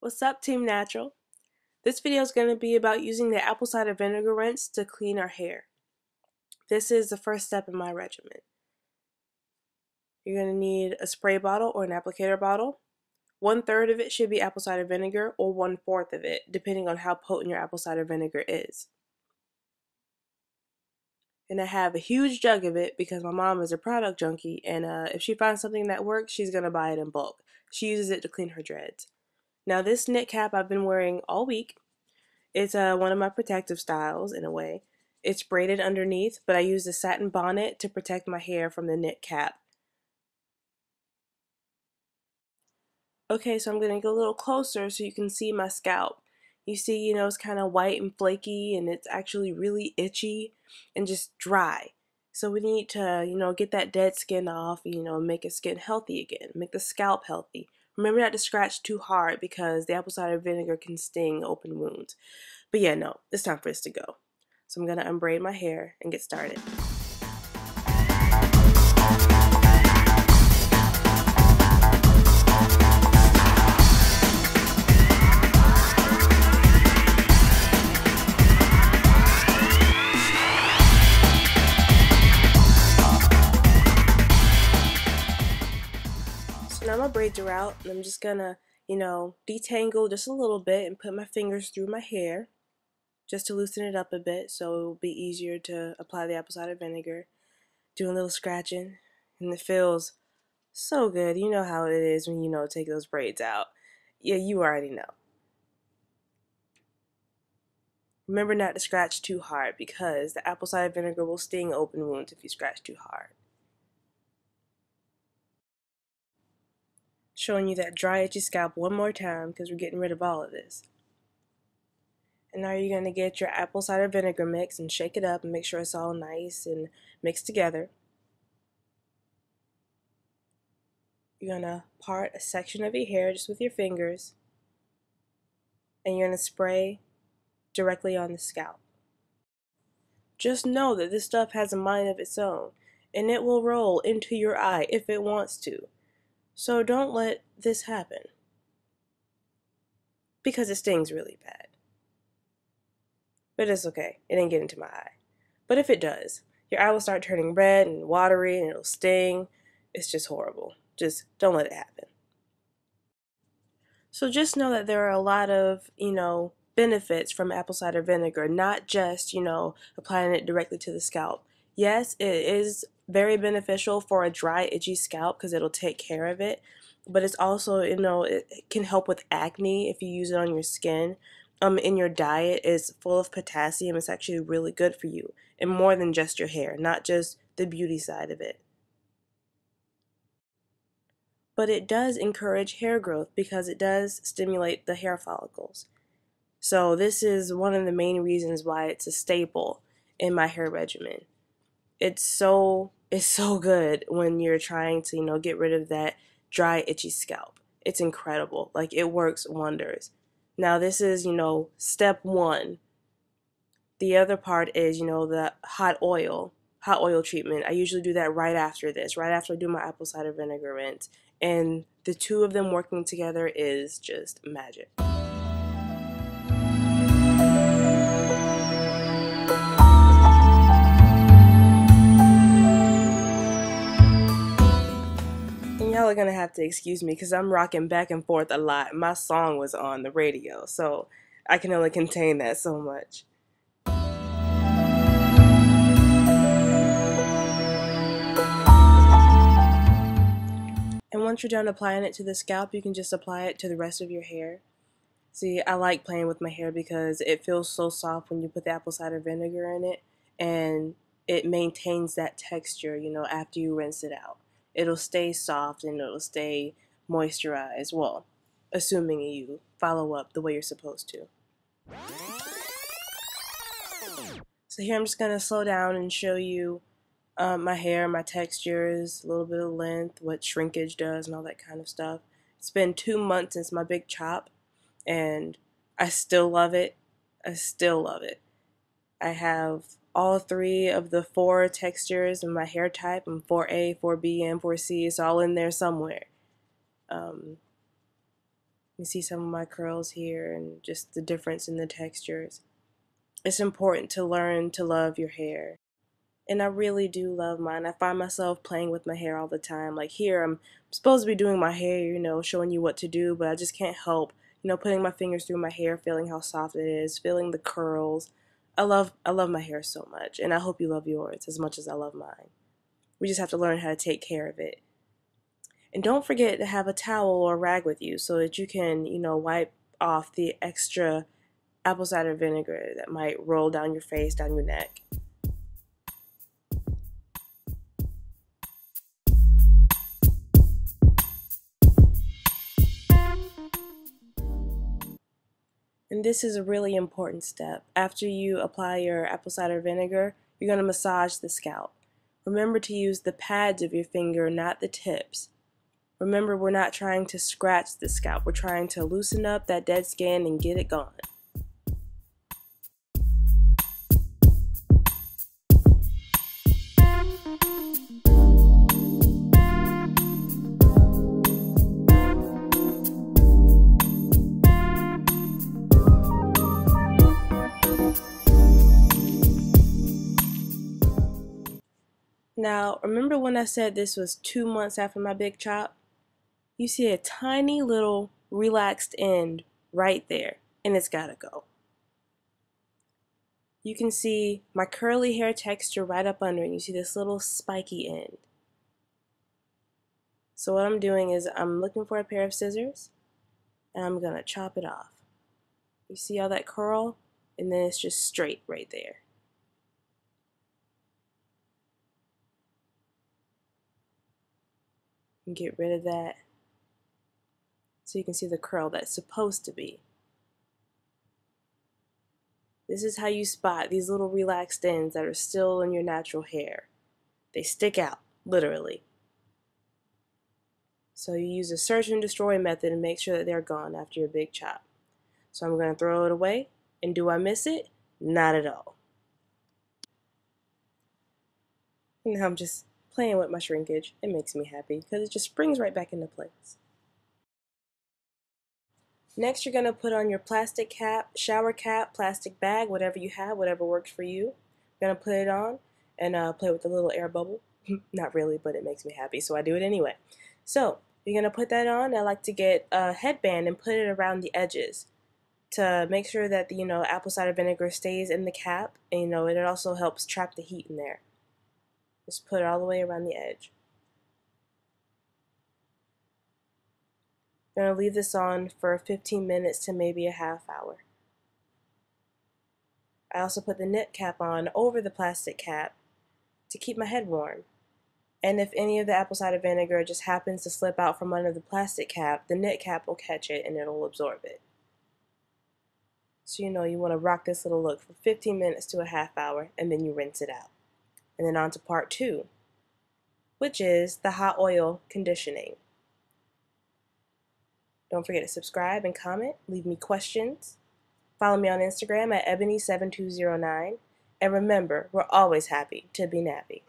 What's up, Team Natural? This video is going to be about using the apple cider vinegar rinse to clean our hair. This is the first step in my regimen. You're going to need a spray bottle or an applicator bottle. 1/3 of it should be apple cider vinegar, or 1/4 of it, depending on how potent your apple cider vinegar is. And I have a huge jug of it because my mom is a product junkie, and if she finds something that works, she's going to buy it in bulk. She uses it to clean her dreads. Now, this knit cap I've been wearing all week. It's one of my protective styles in a way. It's braided underneath, but I use the satin bonnet to protect my hair from the knit cap. Okay, so I'm going to go a little closer so you can see my scalp. You see, it's kind of white and flaky, and it's actually really itchy and just dry. So we need to, get that dead skin off, make the skin healthy again, make the scalp healthy. Remember not to scratch too hard because the apple cider vinegar can sting open wounds. But yeah, no, it's time for this to go. So I'm going to unbraid my hair and get started. So now my braids are out, and I'm just going to, detangle just a little bit and put my fingers through my hair just to loosen it up a bit so it will be easier to apply the apple cider vinegar. Doing a little scratching, and it feels so good. You know how it is when take those braids out. Yeah, you already know. Remember not to scratch too hard because the apple cider vinegar will sting open wounds if you scratch too hard. Showing you that dry, itchy scalp one more time because we're getting rid of all of this. And now you're going to get your apple cider vinegar mix and shake it up and make sure it's all nice and mixed together. You're going to part a section of your hair just with your fingers, and you're going to spray directly on the scalp. Just know that this stuff has a mind of its own, and it will roll into your eye if it wants to. So don't let this happen, because it stings really bad. But it's okay, it didn't get into my eye. But if it does, your eye will start turning red and watery and it'll sting. It's just horrible. Just don't let it happen. So just know that there are a lot of, benefits from apple cider vinegar, not just, applying it directly to the scalp. Yes, it is very beneficial for a dry, itchy scalp because it'll take care of it, but it's also, it can help with acne if you use it on your skin. In your diet is full of potassium. It's actually really good for you, and more than just your hair, not just the beauty side of it. But it does encourage hair growth because it does stimulate the hair follicles. So this is one of the main reasons why it's a staple in my hair regimen. It's so good when you're trying to, get rid of that dry, itchy scalp. It's incredible. Like, it works wonders. Now this is, step one. The other part is, the hot oil treatment. I usually do that right after this, right after I do my apple cider vinegar rinse. And the two of them working together is just magic. Y'all are gonna have to excuse me because I'm rocking back and forth a lot. My song was on the radio, so I can only contain that so much. And once you're done applying it to the scalp, you can just apply it to the rest of your hair. See, I like playing with my hair because it feels so soft when you put the apple cider vinegar in it, and it maintains that texture, after you rinse it out. It'll stay soft and it'll stay moisturized, well, assuming you follow up the way you're supposed to. So here I'm just going to slow down and show you my hair, my textures, a little bit of length, what shrinkage does and all that kind of stuff. It's been 2 months since my big chop, and I still love it. I still love it. I have all 3 of the 4 textures in my hair type. I'm 4A, 4B, and 4C. It's all in there somewhere. You see some of my curls here and just the difference in the textures. It's important to learn to love your hair. And I really do love mine. I find myself playing with my hair all the time. Like here, I'm supposed to be doing my hair, showing you what to do, but I just can't help, putting my fingers through my hair, feeling how soft it is, feeling the curls. I love my hair so much, and I hope you love yours as much as I love mine. We just have to learn how to take care of it. And don't forget to have a towel or a rag with you so that you can, wipe off the extra apple cider vinegar that might roll down your face, down your neck. And this is a really important step. After you apply your apple cider vinegar, you're going to massage the scalp. Remember to use the pads of your finger, not the tips. Remember, we're not trying to scratch the scalp. We're trying to loosen up that dead skin and get it gone. Now, remember when I said this was 2 months after my big chop? You see a tiny little relaxed end right there, and it's gotta go. You can see my curly hair texture right up under, and you see this little spiky end. So what I'm doing is I'm looking for a pair of scissors, and I'm gonna chop it off. You see all that curl? And then it's just straight right there. And get rid of that so you can see the curl that's supposed to be. This is how you spot these little relaxed ends that are still in your natural hair. They stick out, literally. So you use a search and destroy method and make sure that they're gone after your big chop. So I'm going to throw it away, and do I miss it? Not at all. And now I'm just playing with my shrinkage. It makes me happy because it just springs right back into place. Next, you're going to put on your plastic cap, shower cap, plastic bag, whatever you have, whatever works for you. You're going to put it on and play with the little air bubble. Not really, but it makes me happy, so I do it anyway. So you're going to put that on. I like to get a headband and put it around the edges to make sure that the apple cider vinegar stays in the cap, and it also helps trap the heat in there. Just put it all the way around the edge. I'm going to leave this on for 15 minutes to maybe a half hour. I also put the knit cap on over the plastic cap to keep my head warm. And if any of the apple cider vinegar just happens to slip out from under the plastic cap, the knit cap will catch it and it'll absorb it. So you want to rock this little look for 15 minutes to a half hour, and then you rinse it out. And then on to part 2, which is the hot oil conditioning. Don't forget to subscribe and comment, leave me questions. Follow me on Instagram at Ebony7209. And remember, we're always happy to be nappy.